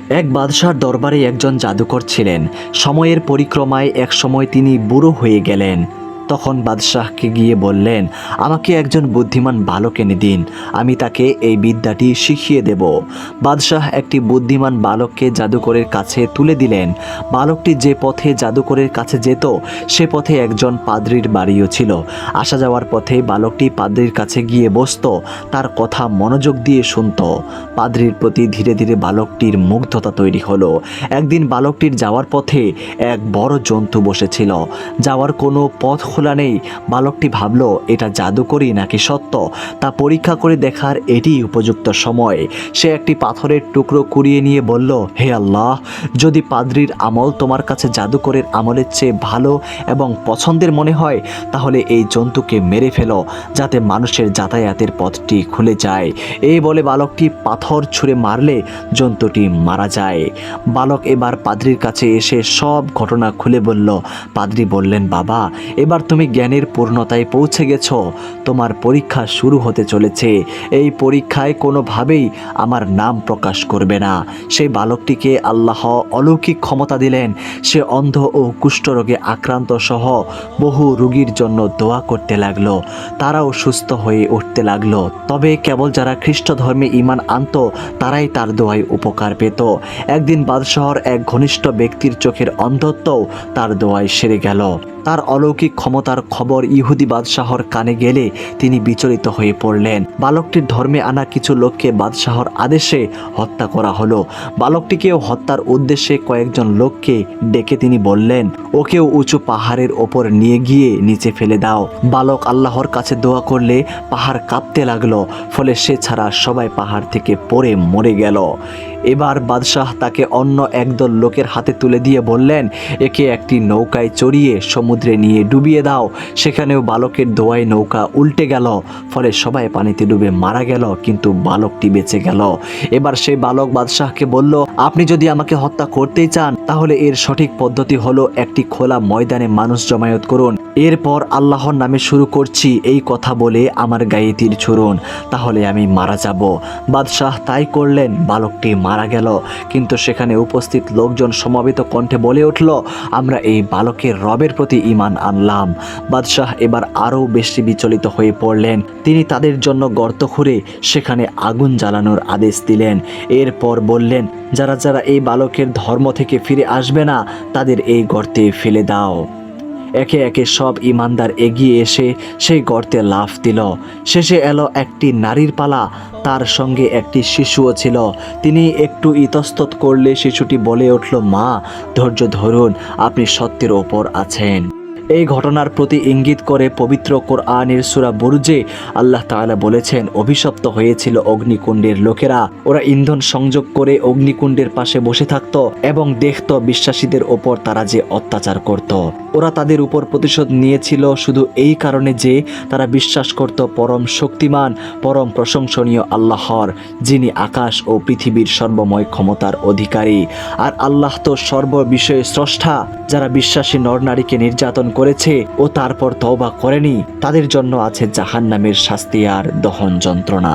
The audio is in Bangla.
এক বাদশার দরবারে একজন জাদুকর ছিলেন। সময়ের পরিক্রমায় এক সময় তিনি বুড়ো হয়ে গেলেন। তখন বাদশাহকে গিয়ে বললেন, আমাকে একজন বুদ্ধিমান বালক এনে দিন, আমি তাকে এই বিদ্যাটি শিখিয়ে দেব। বাদশাহ একটি বুদ্ধিমান বালককে জাদুকরের কাছে তুলে দিলেন। বালকটি যে পথে জাদুকরের কাছে যেত সে পথে একজন পাদ্রির বাড়িও ছিল। আসা যাওয়ার পথে বালকটি পাদ্রির কাছে গিয়ে বসত, তার কথা মনোযোগ দিয়ে শুনত। পাদ্রির প্রতি ধীরে ধীরে বালকটির মুগ্ধতা তৈরি হলো। একদিন বালকটির যাওয়ার পথে এক বড় জন্তু বসেছিল। যাওয়ার কোনো পথ খোলা নেই। বালকটি ভাবল, এটা জাদুকরি নাকি সত্য তা পরীক্ষা করে দেখার এটিই উপযুক্ত সময়। সে একটি পাথরের টুকরো কুড়িয়ে নিয়ে বলল, হে আল্লাহ, যদি পাদ্রির আমল তোমার কাছে জাদুকরের আমলের চেয়ে ভালো এবং পছন্দের মনে হয় তাহলে এই জন্তুকে মেরে ফেলো, যাতে মানুষের যাতায়াতের পথটি খুলে যায়। এই বলে বালকটি পাথর ছুঁড়ে মারলে জন্তুটি মারা যায়। বালক এবার পাদ্রির কাছে এসে সব ঘটনা খুলে বলল। পাদ্রি বললেন, বাবা, এবার তুমি জ্ঞানের পূর্ণতায় পৌঁছে গেছো। তোমার পরীক্ষা শুরু হতে চলেছে। এই পরীক্ষায় কোনোভাবেই আমার নাম প্রকাশ করবে না। সেই বালকটিকে আল্লাহ অলৌকিক ক্ষমতা দিলেন। সে অন্ধ ও কুষ্ঠরোগে আক্রান্ত সহ বহু রোগীর জন্য দোয়া করতে লাগলো। তারাও সুস্থ হয়ে উঠতে লাগলো। তবে কেবল যারা খ্রিস্ট ধর্মে ঈমান আনত তারাই তার দোয়ায় উপকার পেত। একদিন বাদশাহর এক ঘনিষ্ঠ ব্যক্তির চোখের অন্ধত্বও তার দোয়ায় সেরে গেল। তার অলৌকিক ক্ষমতার খবর ইহুদি বাদশাহর কানে গেলে তিনি বিচলিত হয়ে পড়লেন। বালকটির ধর্মে আনা কিছু লোককে বাদশাহর আদেশে হত্যা করা হলো। বালকটিকেও হত্যার উদ্দেশ্যে কয়েকজন লোককে ডেকে তিনি বললেন, ওকেও উঁচু পাহাড়ের ওপর নিয়ে গিয়ে নিচে ফেলে দাও। বালক আল্লাহর কাছে দোয়া করলে পাহাড় কাঁপতে লাগলো। ফলে সে ছাড়া সবাই পাহাড় থেকে পড়ে মরে গেল। এবার বাদশাহ তাকে অন্য একদল লোকের হাতে তুলে দিয়ে বললেন, একে একটি নৌকায় চড়িয়ে সমুদ্রে নিয়ে ডুবিয়ে দাও। সেখানেও বালকের দোয়ায় নৌকা উল্টে গেল। ফলে সবাই পানিতে ডুবে মারা গেল, কিন্তু বালকটি বেঁচে গেল। এবার সেই বালক বাদশাহকে বলল, আপনি যদি আমাকে হত্যা করতেই চান তাহলে এর সঠিক পদ্ধতি হলো একটি খোলা ময়দানে মানুষ জমায়েত করুন। এরপর আল্লাহর নামে শুরু করছি এই কথা বলে আমার গায়ে তীর ছুড়ুন, তাহলে আমি মারা যাব। বাদশাহ তাই করলেন। বালকটি মারা গেল। কিন্তু সেখানে উপস্থিত লোকজন সমবেত কণ্ঠে বলে উঠল, আমরা এই বালকের রবের প্রতি ঈমান আনলাম। বাদশাহ এবার আরও বেশি বিচলিত হয়ে পড়লেন। তিনি তাদের জন্য গর্ত খুঁড়ে সেখানে আগুন জ্বালানোর আদেশ দিলেন। এরপর বললেন, যারা যারা এই বালকের ধর্ম থেকে ফিরে আসবে না তাদের এই গর্তে ফেলে দাও। একে একে সব ঈমানদার এগিয়ে এসে সেই গর্তে লাফ দিল। শেষে এলো একটি নারীর পালা। তার সঙ্গে একটি শিশুও ছিল। তিনি একটু ইতস্তত করলে শিশুটি বলে উঠল, মা, ধৈর্য ধরুন, আপনি সত্যের ওপর আছেন। এই ঘটনার প্রতি ইঙ্গিত করে পবিত্র কোরআনের সূরা বুরুজে আল্লাহ তাআলা বলেছেন, অভিশপ্ত হয়েছিল অগ্নিকুণ্ডের লোকেরা। ওরা ইন্ধন সংযোগ করে অগ্নিকুণ্ডের পাশে বসে থাকত এবং দেখত বিশ্বাসীদের ওপর তারা যে অত্যাচার করত। ওরা তাদের উপর প্রতিশোধ নিয়েছিল শুধু এই কারণে যে তারা বিশ্বাস করত পরম শক্তিমান, পরম প্রশংসনীয় আল্লাহর, যিনি আকাশ ও পৃথিবীর সর্বময় ক্ষমতার অধিকারী। আর আল্লাহ তো সর্ববিষয়ে স্রষ্টা। যারা বিশ্বাসী নরনারীকে নির্যাতন করেছে ও তারপর তওবা করেনি তাদের জন্য আছে জাহান্নামের শাস্তি আর দহন যন্ত্রণা।